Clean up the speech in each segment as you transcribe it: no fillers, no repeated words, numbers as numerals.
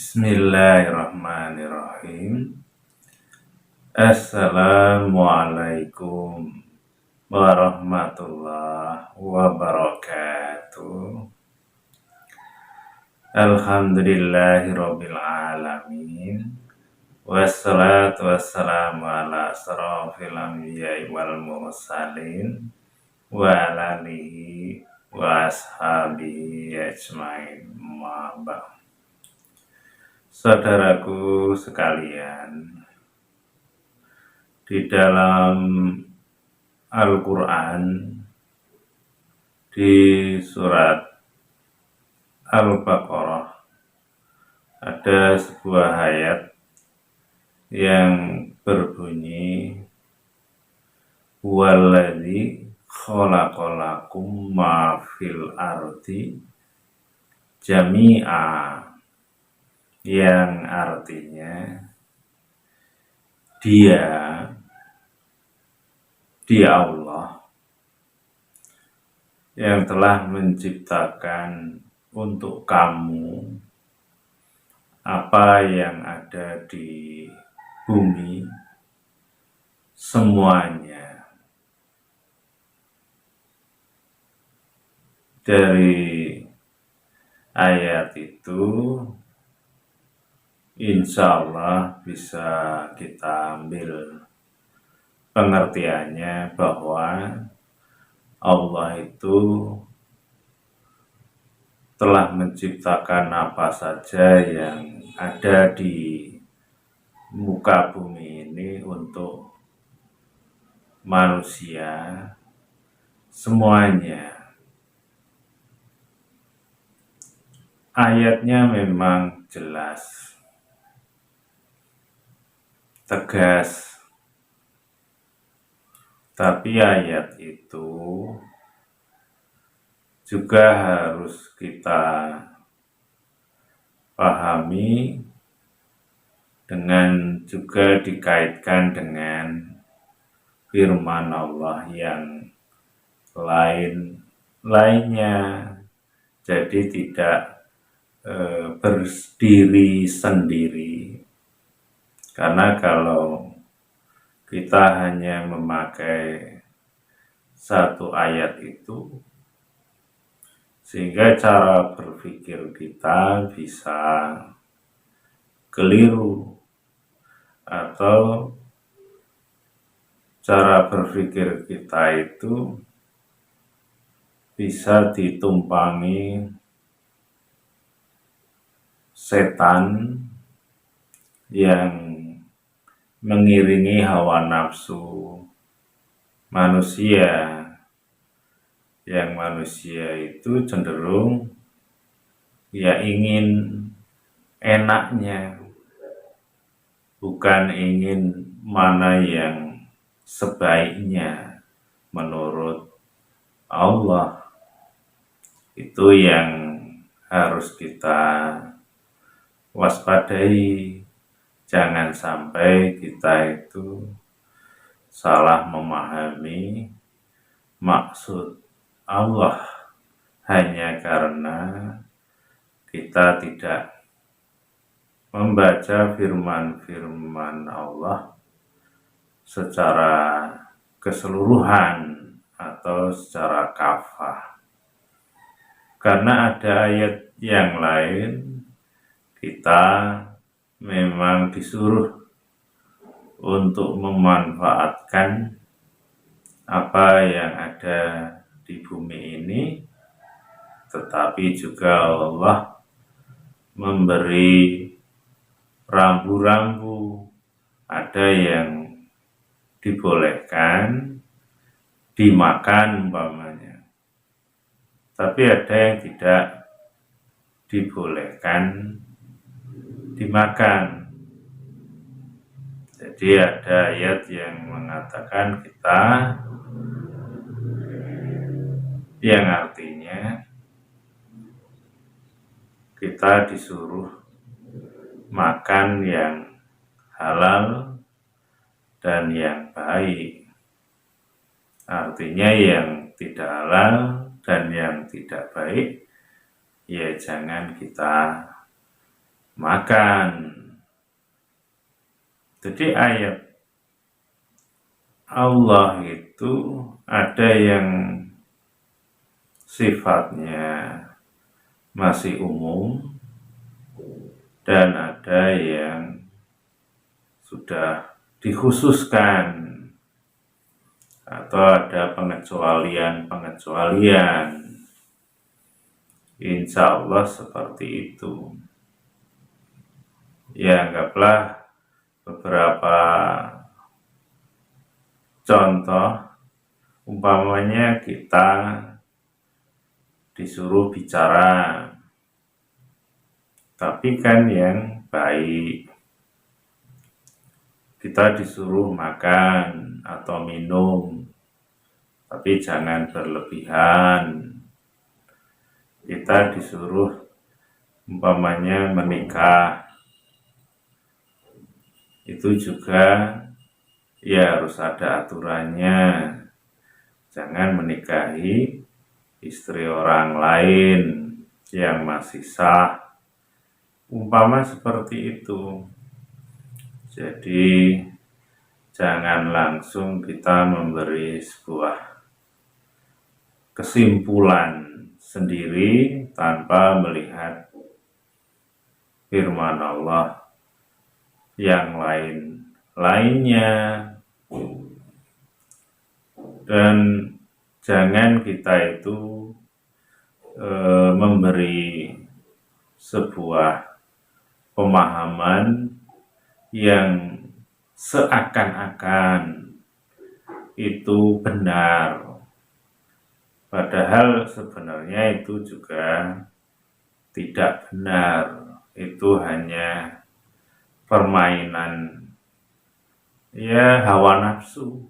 Bismillahirrahmanirrahim. Assalamualaikum warahmatullahi wabarakatuh. Alhamdulillahirabbil alamin. Wassalatu wassalamu ala asrofil anbiya'i wal mursalin wa ala alihi wa ashabihi ajmain. Saudaraku sekalian, di dalam Al-Quran di surat Al-Baqarah ada sebuah ayat yang berbunyi Walladzi khalaqalakum ma fil ardi jami'a, yang artinya dia Allah yang telah menciptakan untuk kamu apa yang ada di bumi semuanya. Dari ayat itu insya Allah bisa kita ambil pengertiannya bahwa Allah itu telah menciptakan apa saja yang ada di muka bumi ini untuk manusia semuanya. Ayatnya memang jelas, tegas, tapi ayat itu juga harus kita pahami dengan juga dikaitkan dengan firman Allah yang lainnya. Jadi tidak berdiri sendiri, karena kalau kita hanya memakai satu ayat itu, sehingga cara berpikir kita bisa keliru, atau cara berpikir kita itu bisa ditumpangi setan yang mengiringi hawa nafsu manusia, yang manusia itu cenderung ingin enaknya, bukan ingin mana yang sebaiknya menurut Allah. Itu yang harus kita waspadai. Jangan sampai kita itu salah memahami maksud Allah hanya karena kita tidak membaca firman-firman Allah secara keseluruhan atau secara kafah. Karena ada ayat yang lain, kita memang disuruh untuk memanfaatkan apa yang ada di bumi ini, tetapi juga Allah memberi rambu-rambu. Ada yang dibolehkan dimakan umpamanya, tapi ada yang tidak dibolehkan dimakan. Jadi ada ayat yang mengatakan kita, yang artinya kita disuruh makan yang halal dan yang baik. Artinya yang tidak halal dan yang tidak baik ya jangan kita makan. Jadi ayat Allah itu ada yang sifatnya masih umum dan ada yang sudah dikhususkan atau ada pengecualian. Insya Allah seperti itu. Ya, anggaplah beberapa contoh, umpamanya kita disuruh bicara, tapi kan yang baik. Kita disuruh makan atau minum, tapi jangan berlebihan. Kita disuruh umpamanya menikah, itu juga ya harus ada aturannya. Jangan menikahi istri orang lain yang masih sah, umpama seperti itu. Jadi jangan langsung kita memberi sebuah kesimpulan sendiri tanpa melihat firman Allah yang lainnya. Dan jangan kita itu memberi sebuah pemahaman yang seakan-akan itu benar, padahal sebenarnya itu juga tidak benar. Itu hanya permainan ya hawa nafsu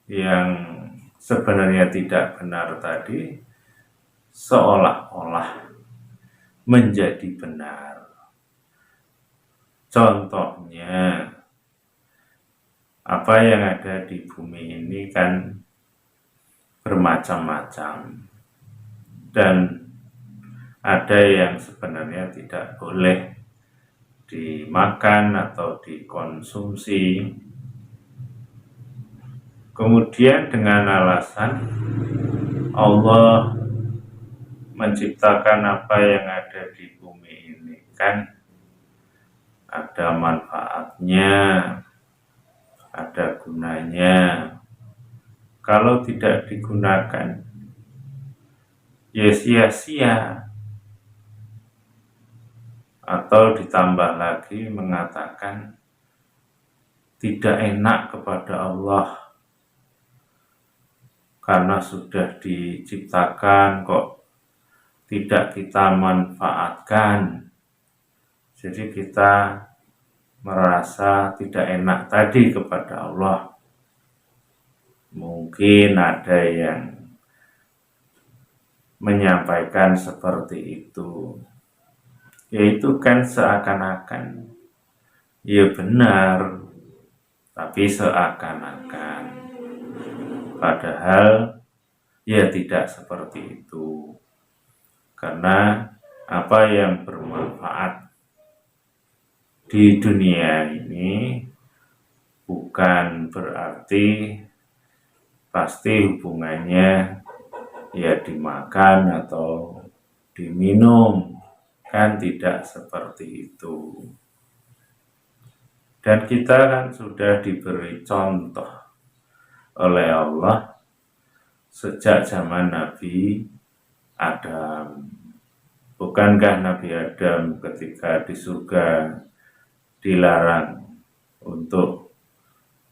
yang sebenarnya tidak benar tadi seolah-olah menjadi benar. Contohnya, apa yang ada di bumi ini kan bermacam-macam, dan ada yang sebenarnya tidak boleh dimakan atau dikonsumsi. Kemudian dengan alasan Allah menciptakan apa yang ada di bumi ini kan ada manfaatnya, ada gunanya. Kalau tidak digunakan, ya sia-sia. Atau ditambah lagi mengatakan tidak enak kepada Allah karena sudah diciptakan kok tidak kita manfaatkan. Jadi kita merasa tidak enak tadi kepada Allah. Mungkin ada yang menyampaikan seperti itu, yaitu kan seakan-akan ya benar, tapi seakan-akan, padahal ya tidak seperti itu. Karena apa yang bermanfaat di dunia ini bukan berarti pasti hubungannya ya dimakan atau diminum, kan tidak seperti itu. Dan kita kan sudah diberi contoh oleh Allah sejak zaman Nabi Adam. Bukankah Nabi Adam ketika di surga dilarang untuk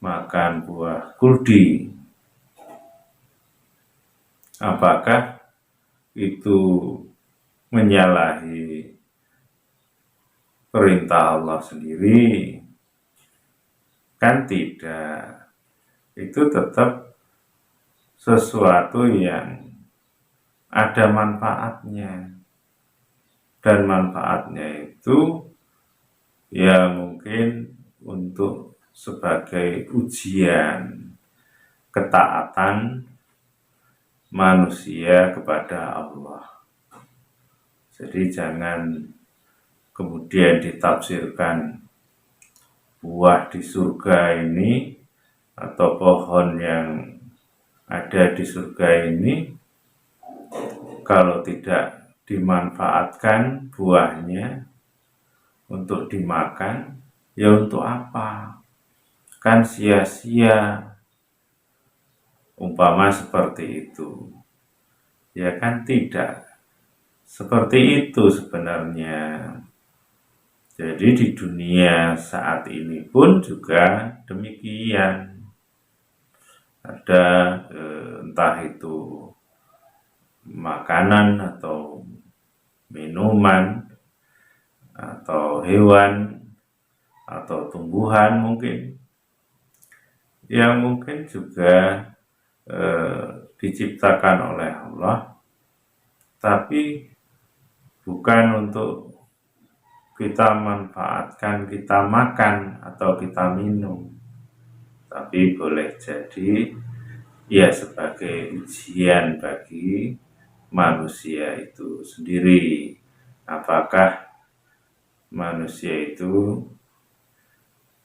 makan buah kuldi? Apakah itu menyalahi perintah Allah sendiri? Kan tidak. Itu tetap sesuatu yang ada manfaatnya. Dan manfaatnya itu ya mungkin untuk sebagai ujian ketaatan manusia kepada Allah. Jadi jangan kemudian ditafsirkan buah di surga ini atau pohon yang ada di surga ini, kalau tidak dimanfaatkan buahnya untuk dimakan, ya untuk apa? Kan sia-sia. Umpama seperti itu. Ya kan tidak. Seperti itu sebenarnya. Jadi di dunia saat ini pun juga demikian. Ada entah itu makanan atau minuman atau hewan atau tumbuhan mungkin yang mungkin juga diciptakan oleh Allah, tapi bukan untuk kita manfaatkan, kita makan atau kita minum, tapi boleh jadi ya sebagai ujian bagi manusia itu sendiri. Apakah manusia itu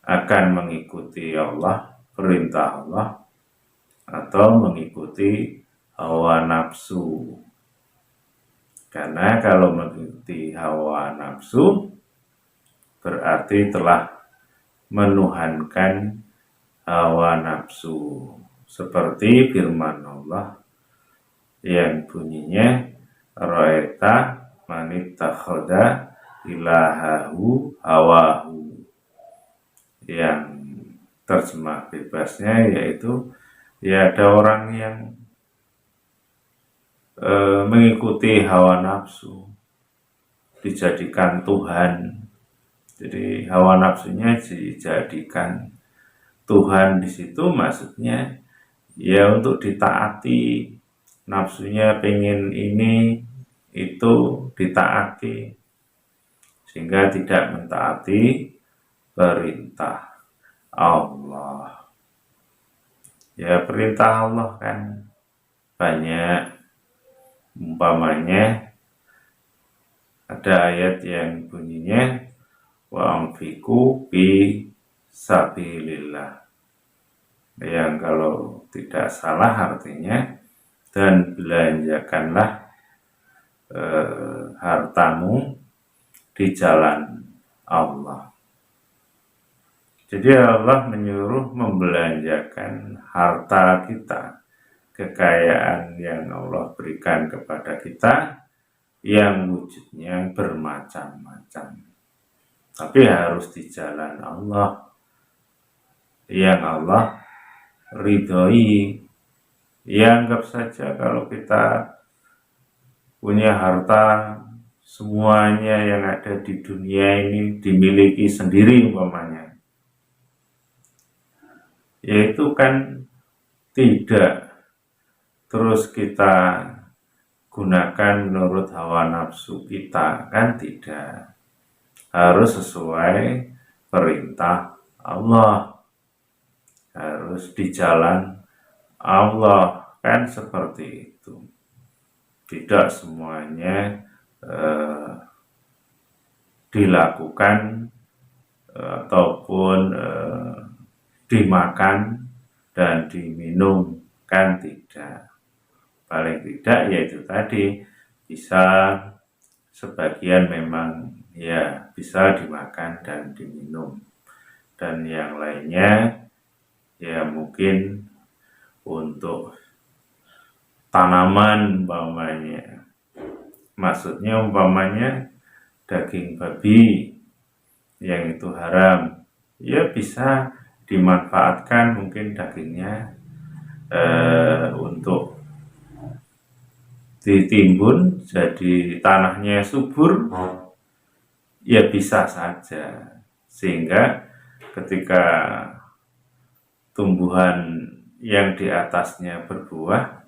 akan mengikuti Allah, perintah Allah, atau mengikuti hawa nafsu. Karena kalau mengikuti hawa nafsu berarti telah menuhankan hawa nafsu. Seperti firman Allah yang bunyinya ra'aita man ittakhadha ilahahu hawahu, yang terjemah bebasnya yaitu ya ada orang yang mengikuti hawa nafsu dijadikan Tuhan. Jadi hawa nafsunya dijadikan Tuhan. Di situ maksudnya ya untuk ditaati, nafsunya pengen ini itu ditaati, sehingga tidak mentaati perintah Allah. Ya perintah Allah kan banyak. Umpamanya ada ayat yang bunyinya wa anfiqu fi sabilillah, yang kalau tidak salah artinya dan belanjakanlah hartamu di jalan Allah. Jadi Allah menyuruh membelanjakan harta kita, kekayaan yang Allah berikan kepada kita, yang wujudnya bermacam-macam. Tapi harus di jalan Allah, yang Allah ridhoi. Ya anggap saja kalau kita punya harta, semuanya yang ada di dunia ini dimiliki sendiri umpamanya, yaitu kan tidak terus kita gunakan menurut hawa nafsu kita, kan tidak. Harus sesuai perintah Allah, harus di jalan Allah, kan seperti itu. Tidak semuanya dilakukan ataupun dimakan dan diminum, kan tidak. Paling tidak yaitu tadi bisa sebagian memang ya bisa dimakan dan diminum, dan yang lainnya ya mungkin untuk tanaman umpamanya. Maksudnya umpamanya daging babi yang itu haram, ya bisa dimanfaatkan mungkin dagingnya untuk ditimbun jadi tanahnya subur, ya bisa saja, sehingga ketika tumbuhan yang di atasnya berbuah,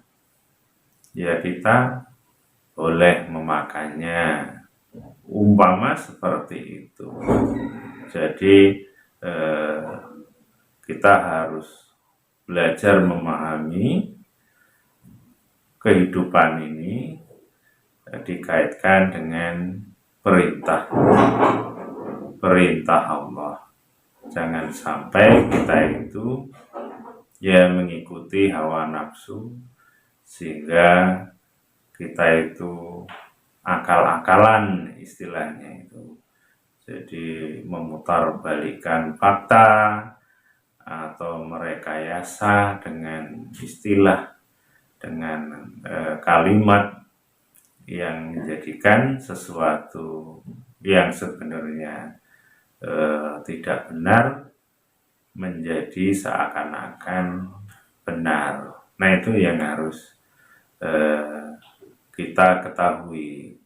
ya kita boleh memakannya, umpama seperti itu. Jadi kita harus belajar memahami kehidupan ini dikaitkan dengan perintah Allah. Jangan sampai kita itu ya mengikuti hawa nafsu, sehingga kita itu akal-akalan istilahnya itu. Jadi memutarbalikkan fakta atau merekayasa dengan istilah, dengan kalimat yang menjadikan sesuatu yang sebenarnya tidak benar menjadi seakan-akan benar. Nah, itu yang harus kita ketahui,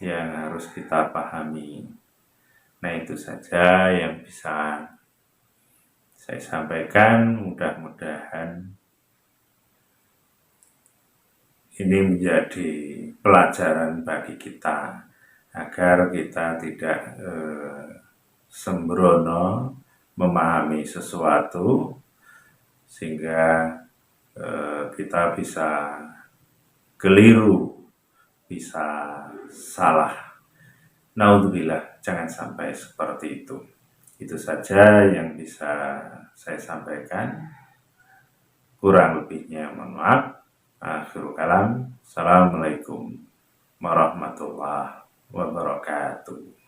yang harus kita pahami. Nah, itu saja yang bisa saya sampaikan. Mudah-mudahan ini menjadi pelajaran bagi kita, agar kita tidak sembrono memahami sesuatu, sehingga kita bisa keliru, bisa salah. Naudzubillah, jangan sampai seperti itu. Itu saja yang bisa saya sampaikan. Kurang lebihnya mohon maaf. Akhirul kalam. Assalamualaikum warahmatullahi wabarakatuh.